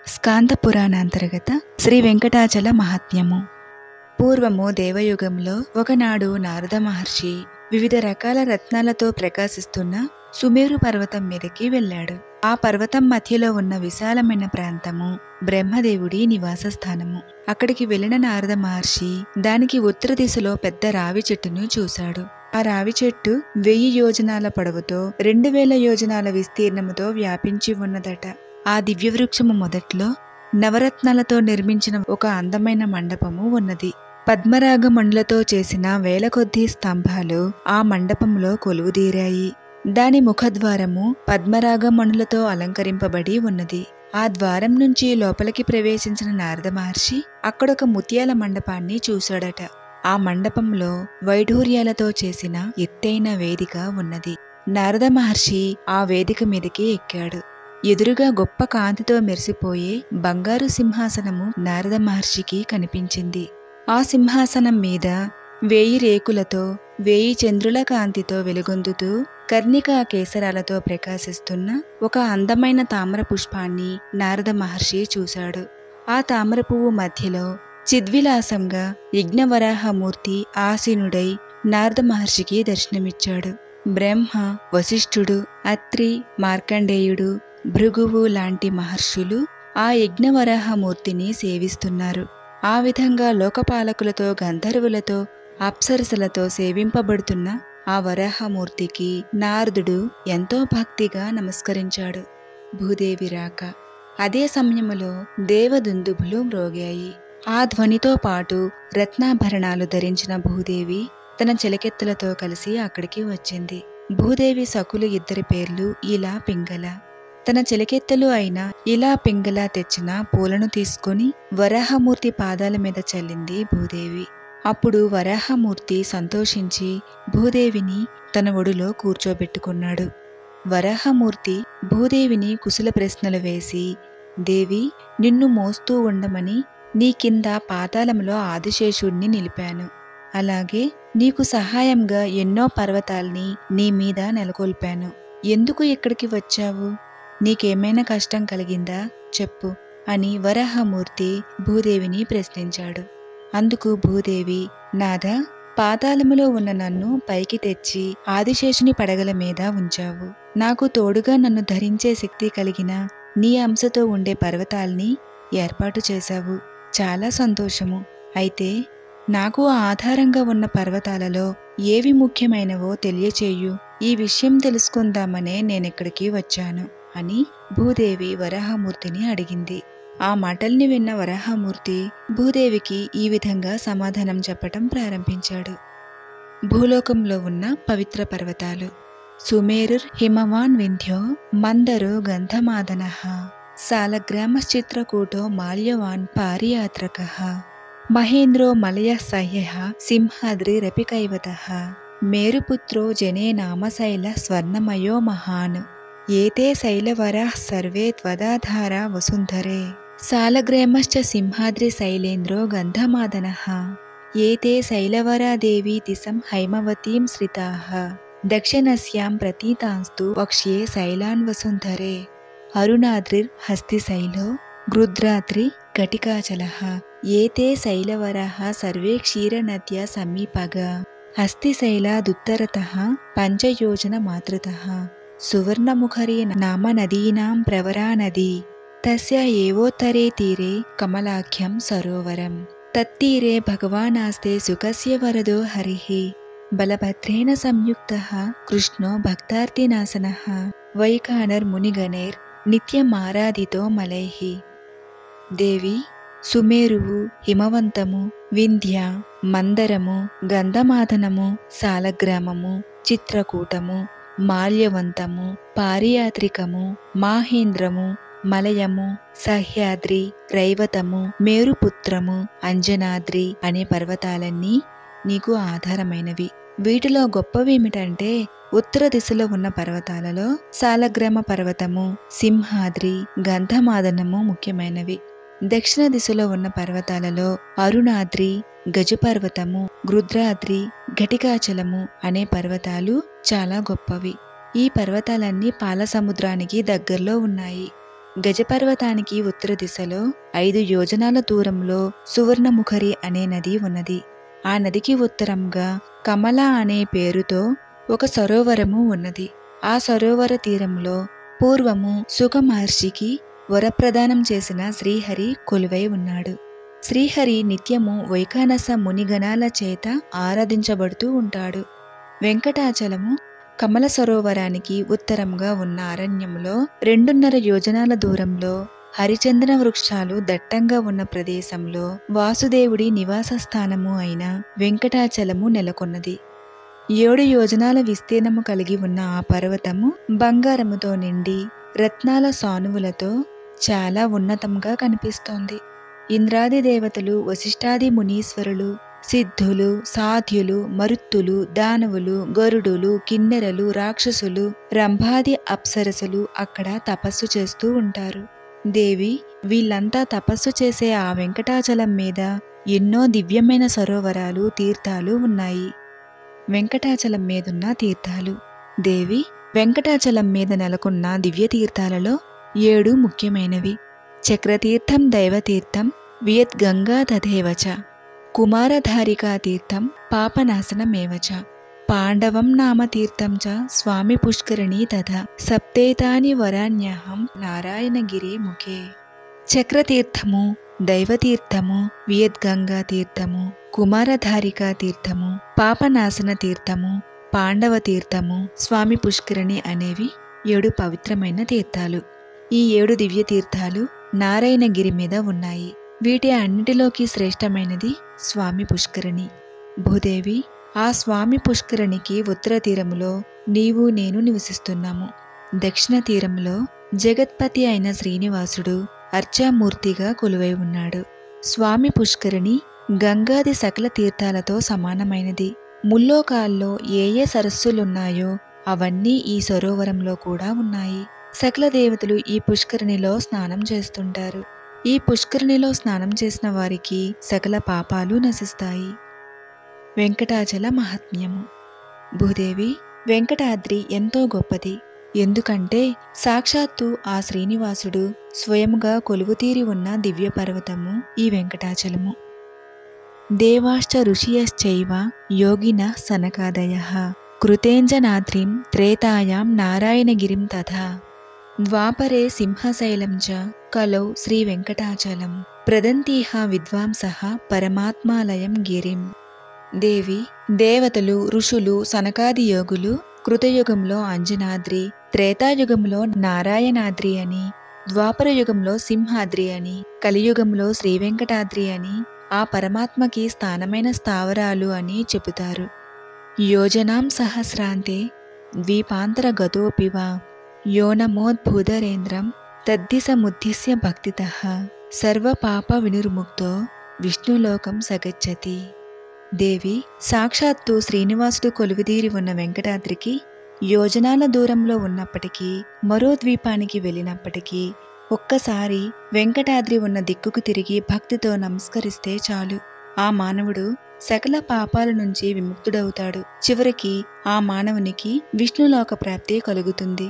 స్కాంద పురాణాంతర్గత శ్రీ వెంకటాచల మహాత్మ్యము. పూర్వము దేవయుగంలో ఒకనాడు నారద మహర్షి వివిధ రకాల రత్నాలతో ప్రకాశిస్తున్న సుమేరు పర్వతం మీదకి వెళ్ళాడు. ఆ పర్వతం మధ్యలో ఉన్న విశాలమైన ప్రాంతము బ్రహ్మదేవుడి నివాస స్థానము. అక్కడికి వెళ్లిన నారద మహర్షి దానికి ఉత్తర దిశలో పెద్ద రావి చెట్టును చూశాడు. ఆ రావి చెట్టు 1000 యోజనాల పొడవుతో 2000 యోజనాల విస్తీర్ణముతో వ్యాపించి ఉన్నదట. ఆ దివ్యవృక్షము మొదట్లో నవరత్నాలతో నిర్మించిన ఒక అందమైన మండపము ఉన్నది. పద్మరాగ మణులతో చేసిన వేల కొద్దీ స్తంభాలు ఆ మండపంలో కొలువుదీరాయి. దాని ముఖద్వారము పద్మరాగ మణులతో అలంకరింపబడి ఉన్నది. ఆ ద్వారం నుంచి లోపలికి ప్రవేశించిన నారద మహర్షి అక్కడొక ముత్యాల మండపాన్ని చూశాడట. ఆ మండపంలో వైఢూర్యాలతో చేసిన ఎత్తైన వేదిక ఉన్నది. నారద మహర్షి ఆ వేదిక మీదకి ఎక్కాడు. ఎదురుగా గొప్ప కాంతితో మెరిసిపోయే బంగారు సింహాసనము నారద మహర్షికి కనిపించింది. ఆ సింహాసనం మీద 1000 రేకులతో 1000 చంద్రుల కాంతితో వెలుగొందుతూ కర్ణికా కేసరాలతో ప్రకాశిస్తున్న ఒక అందమైన తామర పుష్పాన్ని నారద మహర్షి చూశాడు. ఆ తామర పువ్వు మధ్యలో చిద్విలాసంగా యజ్ఞవరాహమూర్తి ఆసీనుడై నారద మహర్షికి దర్శనమిచ్చాడు. బ్రహ్మ, వశిష్ఠుడు, అత్రి, మార్కండేయుడు, భృగువు లాంటి మహర్షులు ఆ యజ్ఞవరాహమూర్తిని సేవిస్తున్నారు. ఆ విధంగా లోకపాలకులతో, గంధర్వులతో, అప్సరసలతో సేవింపబడుతున్న ఆ వరాహమూర్తికి నారదుడు ఎంతో భక్తిగా నమస్కరించాడు. భూదేవి రాక. అదే సమయములో దేవదుందుభులు మ్రోగాయి. ఆ ధ్వనితో పాటు రత్నాభరణాలు ధరించిన భూదేవి తన చెలికెత్తులతో కలిసి అక్కడికి వచ్చింది. భూదేవి సకులు 2 పేర్లు ఇలా, పింగళ. తన చెలికెత్తెలు అయిన ఇలా, పింగళ తెచ్చిన పూలను తీసుకుని వరాహమూర్తి పాదాల మీద చల్లింది భూదేవి. అప్పుడు వరాహమూర్తి సంతోషించి భూదేవిని తన ఒడిలో కూర్చోబెట్టుకున్నాడు. వరాహమూర్తి భూదేవిని కుశల ప్రశ్నలు వేసి, దేవి, నిన్ను మోస్తూ ఉండమని నీ కింద పాతాళంలో ఆదిశేషుణ్ణి నిలిపాను. అలాగే నీకు సహాయంగా ఎన్నో పర్వతాల్ని నీ మీద నెలకొల్పాను. ఎందుకు ఇక్కడికి వచ్చావు? నీకేమైనా కష్టం కలిగిందా చెప్పు అని వరాహమూర్తి భూదేవిని ప్రశ్నించాడు. అందుకు భూదేవి, నాథా, పాతాళములో ఉన్న నన్ను పైకి తెచ్చి ఆదిశేషుని పడగల మీద ఉంచావు. నాకు తోడుగా నన్ను ధరించే శక్తి కలిగిన నీ అంశతో ఉండే పర్వతాల్ని ఏర్పాటు చేశావు. చాలా సంతోషము. అయితే నాకు ఆధారంగా ఉన్న పర్వతాలలో ఏవి ముఖ్యమైనవో తెలియచేయు. ఈ విషయం తెలుసుకుందామనే నేనిక్కడికి వచ్చాను అని భూదేవి వరాహమూర్తిని అడిగింది. ఆ మాటల్ని విన్న వరాహమూర్తి భూదేవికి ఈ విధంగా సమాధానం చెప్పటం ప్రారంభించాడు. భూలోకంలో ఉన్న పవిత్ర పర్వతాలు. సుమేరుర్ హిమవాన్ వింధ్యో మందరో గంధమాదనః సాలగ్రామశ్చిత్రకూటో మాల్యవాన్ పారియాత్రకః మహేంద్రో మలయః సహ్యః సింహాద్రిరపి కైవతః మేరుపుత్రో జనే నామశైల స్వర్ణమయో మహాన్ ఏతే శైలవరాః సర్వే త్వదాధారా వసుంధరే సాలగ్రామశ్చ సింహాద్రి శైలేంద్రో గంధమాదనః ఏతే శైలవరా దేవీ దిశం హైమవతీం శ్రితాః దక్షిణస్యాం ప్రతీతాంస్తు వక్ష్యే శైలాన్ వసుంధరే అరుణాద్రిర్ హస్తిశైలో గృద్రాద్రి ఘటికాచలః ఏతే శైలవరాః సర్వే క్షీరనద్యా సమీపగా హస్తిశైలాదుత్తరతః పంచయోజన మాతృతః సువర్ణముఖరీ నామ నదీనాం ప్రవరా నదీ తస్య ఏవోత్తరే తీరే కమలాఖ్యం సరోవరం తత్తీరే భగవానాస్తే సుఖస్య వరదో హరిః బలభద్రేణ సంయుక్తః కృష్ణో భక్తార్తినాశనః వైఖానర్మునిగణైర్ నిత్యమారాధితో మలైః. దేవి, సుమేరువు, హిమవంతము, వింధ్య, మందరము, గంధమాదనము, సాలగ్రామము, చిత్రకూటము, మాల్యవంతము, పారియాత్రికము, మాహేంద్రము, మలయము, సహ్యాద్రి, రైవతము, మేరుపుత్రము, అంజనాద్రి అనే పర్వతాలన్నీ నీకు ఆధారమైనవి. వీటిలో గొప్పవేమిటంటే ఉత్తర దిశలో ఉన్న పర్వతాలలో సాలగ్రామ పర్వతము, సింహాద్రి, గంధమాదనము ముఖ్యమైనవి. దక్షిణ దిశలో ఉన్న పర్వతాలలో అరుణాద్రి, గజపర్వతము, గృద్రాద్రి, ఘటికాచలము అనే పర్వతాలు చాలా గొప్పవి. ఈ పర్వతాలన్నీ పాల సముద్రానికి దగ్గరలో ఉన్నాయి. గజపర్వతానికి ఉత్తర దిశలో 5 యోజనాల దూరంలో సువర్ణముఖరి అనే నది ఉన్నది. ఆ నదికి ఉత్తరంగా కమల అనే పేరుతో ఒక సరోవరము ఉన్నది. ఆ సరోవర తీరంలో పూర్వము సుఖ మహర్షికి వరప్రదానం చేసిన శ్రీహరి కొలువై ఉన్నాడు. శ్రీహరి నిత్యము వైఖానస మునిగణాల చేత ఆరాధించబడుతూ ఉంటాడు. వెంకటాచలము కమల సరోవరానికి ఉత్తరంగా ఉన్న అరణ్యంలో 2.5 యోజనాల దూరంలో హరిచందన వృక్షాలు దట్టంగా ఉన్న ప్రదేశంలో వాసుదేవుడి నివాస స్థానము అయిన వెంకటాచలము నెలకొన్నది. 7 యోజనాల విస్తీర్ణము కలిగి ఉన్న ఆ పర్వతము బంగారముతో నిండి రత్నాల సానువులతో చాలా ఉన్నతంగా కనిపిస్తోంది. ఇంద్రాది దేవతలు, వశిష్ఠాది మునీశ్వరులు, సిద్ధులు, సాధ్యులు, మరుత్తులు, దానవులు, గరుడులు, కిన్నెరలు, రాక్షసులు, రంభాది అప్సరసులు అక్కడ తపస్సు చేస్తూ ఉంటారు. దేవి, వీళ్ళంతా తపస్సు చేసే ఆ వెంకటాచలం మీద ఎన్నో దివ్యమైన సరోవరాలు, తీర్థాలు ఉన్నాయి. వెంకటాచలం మీదున్న తీర్థాలు. దేవి, వెంకటాచలం మీద నెలకొన్న దివ్య తీర్థాలలో 7 ముఖ్యమైనవి. చక్రతీర్థం దైవతీర్థం వియద్గంగా తథేవచ, కుమారధారికా తీర్థం పాపనాశనమేవచ, పాండవం నామ తీర్థం చ స్వామి పుష్కరిణీ తథా సప్తేతాని వరాణ్యహం నారాయణగిరే ముఖే. చక్రతీర్థము, దైవతీర్థము, వియద్గంగా తీర్థము, కుమారధారికా తీర్థము, పాపనాశన తీర్థము, పాండవ తీర్థము, స్వామి పుష్కరిణి అనేవి 7 పవిత్రమైన తీర్థాలు. ఈ 7 దివ్య తీర్థాలు నారాయణగిరి మీద ఉన్నాయి. వీటి అన్నిటిలోకి శ్రేష్టమైనది స్వామి పుష్కరిణి. భూదేవి, ఆ స్వామి పుష్కరిణికి ఉత్తర తీరములో నీవు నేను నివసిస్తున్నాము. దక్షిణ తీరంలో జగత్పతి అయిన శ్రీనివాసుడు అర్చామూర్తిగా కొలువై ఉన్నాడు. స్వామి పుష్కరిణి గంగాది సకల తీర్థాలతో సమానమైనది. ముల్లోకాల్లో ఏ ఏ సరస్సులున్నాయో అవన్నీ ఈ సరోవరంలో కూడా ఉన్నాయి. సకల దేవతలు ఈ పుష్కరిణిలో స్నానం చేస్తుంటారు. ఈ పుష్కరిణిలో స్నానం చేసిన వారికి సకల పాపాలు నశిస్తాయి. వెంకటాచల మహాత్మ్యము. భూదేవి, వెంకటాద్రి ఎంతో గొప్పది. ఎందుకంటే సాక్షాత్తు ఆ శ్రీనివాసుడు స్వయముగా కొలువుతీరి ఉన్న దివ్య పర్వతము ఈ వెంకటాచలము. దేవాశ్చ ఋషియశ్చైవ యోగిన సనకాదయః కృతేంజనాద్రిం త్రేతాయాం నారాయణగిరిం తథా ద్వాపరే సింహశైలం చ కలౌ శ్రీ వెంకటాచలం ప్రదంతీహ విద్వాంసః పరమాత్మాలయం గిరిం. దేవి, దేవతలు, ఋషులు, సనకాది యోగులు కృతయుగంలో అంజనాద్రి, త్రేతాయుగంలో నారాయణాద్రి అని, ద్వాపర యుగంలో సింహాద్రి అని, కలియుగంలో శ్రీ వెంకటాద్రి అని ఆ పరమాత్మకి స్థానమైన స్థావరాలు అని చెబుతారు. యోజనాం సహస్రాంతే ద్వీపాంతరగతోపి వా యోనమోద్భూదరేంద్రం తద్దిశముద్దిశ్య భక్తితః సర్వపాప వినిర్ముక్తో విష్ణులోకం సగచ్చతి. దేవి, సాక్షాత్తు శ్రీనివాసుడు కొలువుదీరి ఉన్న వెంకటాద్రికి యోజనాల దూరంలో ఉన్నప్పటికీ, మరో ద్వీపానికి వెళ్ళినప్పటికీ ఒక్కసారి వెంకటాద్రి ఉన్న దిక్కుకు తిరిగి భక్తితో నమస్కరిస్తే చాలు, ఆ మానవుడు సకల పాపాల నుంచి విముక్తుడవుతాడు. చివరికి ఆ మానవునికి విష్ణులోక ప్రాప్తి కలుగుతుంది.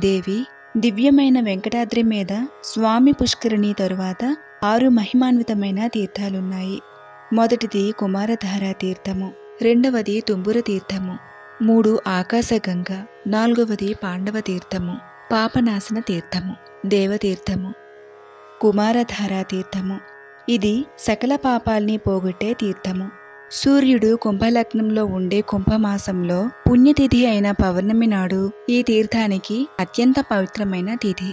దేవి, దివ్యమైన వెంకటాద్రి మీద స్వామి పుష్కరిణి తరువాత 6 మహిమాన్వితమైన తీర్థాలున్నాయి. మొదటిది కుమారధారా తీర్థము, రెండవది తుంబుర తీర్థము, 3 ఆకాశగంగ, 4వది పాండవ తీర్థము, పాపనాశన తీర్థము, దేవతీర్థము. కుమారధారా తీర్థము, ఇది సకల పాపాల్ని పోగొట్టే తీర్థము. సూర్యుడు కుంభలగ్నంలో ఉండే కుంభమాసంలో పుణ్యతిథి అయిన పౌర్ణమి నాడు ఈ తీర్థానికి అత్యంత పవిత్రమైన తిథి.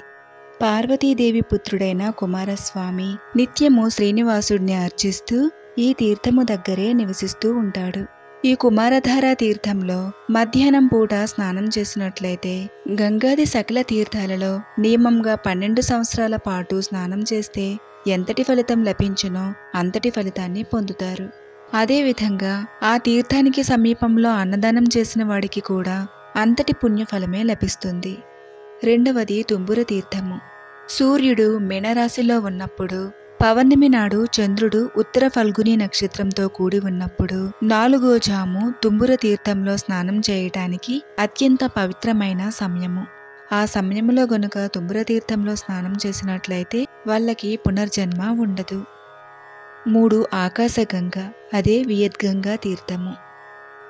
పార్వతీదేవి పుత్రుడైన కుమారస్వామి నిత్యము శ్రీనివాసుడిని అర్చిస్తూ ఈ తీర్థము దగ్గరే నివసిస్తూ ఉంటాడు. ఈ కుమారధారా తీర్థంలో మధ్యాహ్నం పూట స్నానం చేసినట్లయితే గంగాది సకల తీర్థాలలో నియమంగా 12 సంవత్సరాల పాటు స్నానం చేస్తే ఎంతటి ఫలితం లభించునో అంతటి ఫలితాన్ని పొందుతారు. అదేవిధంగా ఆ తీర్థానికి సమీపంలో అన్నదానం చేసిన వాడికి కూడా అంతటి పుణ్యఫలమే లభిస్తుంది. రెండవది తుంబుర తీర్థము. సూర్యుడు మీనరాశిలో ఉన్నప్పుడు, పౌర్ణమి నాడు చంద్రుడు ఉత్తర ఫల్గుని నక్షత్రంతో కూడి ఉన్నప్పుడు 4వ జాము తుంబుర తీర్థంలో స్నానం చేయటానికి అత్యంత పవిత్రమైన సమయము. ఆ సమయంలో గనుక తుమ్ముర తీర్థంలో స్నానం చేసినట్లయితే వాళ్ళకి పునర్జన్మ ఉండదు. 3. ఆకాశగంగ, అదే వియద్గంగా తీర్థము.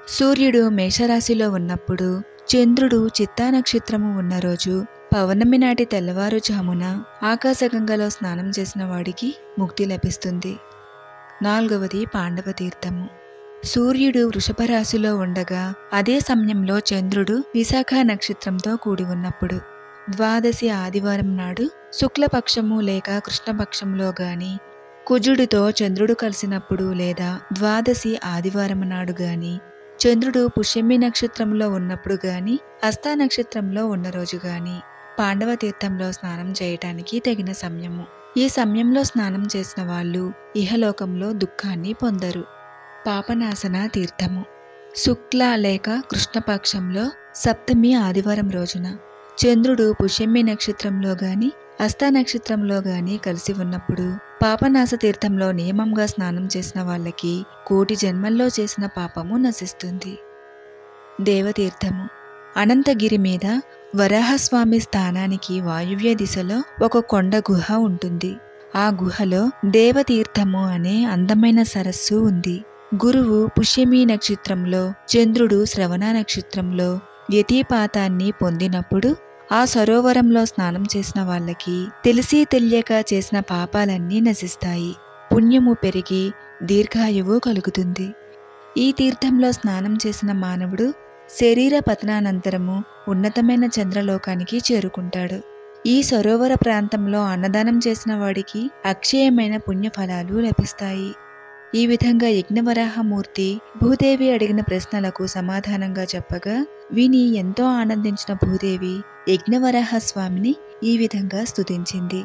సూర్యుడు మేషరాశిలో ఉన్నప్పుడు, చంద్రుడు చిత్తా నక్షత్రము ఉన్న రోజు పౌర్ణమి నాటి తెల్లవారుజామున ఆకాశగంగలో స్నానం చేసిన వాడికి ముక్తి లభిస్తుంది. 4. పాండవ తీర్థము. సూర్యుడు వృషభ రాశిలో ఉండగా అదే సమయంలో చంద్రుడు విశాఖ నక్షత్రంతో కూడి ఉన్నప్పుడు, ద్వాదశి ఆదివారం నాడు శుక్లపక్షము లేక కృష్ణపక్షంలో గాని, కుజుడితో చంద్రుడు కలిసినప్పుడు లేదా ద్వాదశి ఆదివారం నాడు గాని, చంద్రుడు పుష్యమి నక్షత్రంలో ఉన్నప్పుడు గాని, హస్త నక్షత్రంలో ఉన్న రోజు గాని పాండవ తీర్థంలో స్నానం చేయటానికి తగిన సమయము. ఈ సమయంలో స్నానం చేసిన వాళ్ళు ఇహలోకంలో దుఃఖాన్ని పొందరు. పాపనాశన తీర్థము. శుక్ల లేక కృష్ణపక్షంలో సప్తమి ఆదివారం రోజున చంద్రుడు పుష్యమి నక్షత్రంలో గాని, హస్త నక్షత్రంలో గాని కలిసి ఉన్నప్పుడు పాపనాశ తీర్థంలో నియమంగా స్నానం చేసిన వాళ్ళకి కోటి జన్మల్లో చేసిన పాపము నశిస్తుంది. దేవతీర్థము. అనంతగిరి మీద వరాహస్వామి స్థానానికి వాయువ్య దిశలో ఒక కొండ గుహ ఉంటుంది. ఆ గుహలో దేవతీర్థము అనే అందమైన సరస్సు ఉంది. గురువు పుష్యమి నక్షత్రంలో, చంద్రుడు శ్రవణ నక్షత్రంలో వ్యతిపాతాన్ని పొందినప్పుడు ఆ సరోవరంలో స్నానం చేసిన వాళ్ళకి తెలిసి తెలియక చేసిన పాపాలన్నీ నశిస్తాయి. పుణ్యము పెరిగి దీర్ఘాయువు కలుగుతుంది. ఈ తీర్థంలో స్నానం చేసిన మానవుడు శరీర పతనానంతరము ఉన్నతమైన చంద్రలోకానికి చేరుకుంటాడు. ఈ సరోవర ప్రాంతంలో అన్నదానం చేసిన వాడికి అక్షయమైన పుణ్యఫలాలు లభిస్తాయి. ఈ విధంగా యజ్ఞవరాహమూర్తి భూదేవి అడిగిన ప్రశ్నలకు సమాధానంగా చెప్పగా విని ఎంతో ఆనందించిన భూదేవి యజ్ఞవరాహ స్వామిని ఈ విధంగా స్తుతించింది.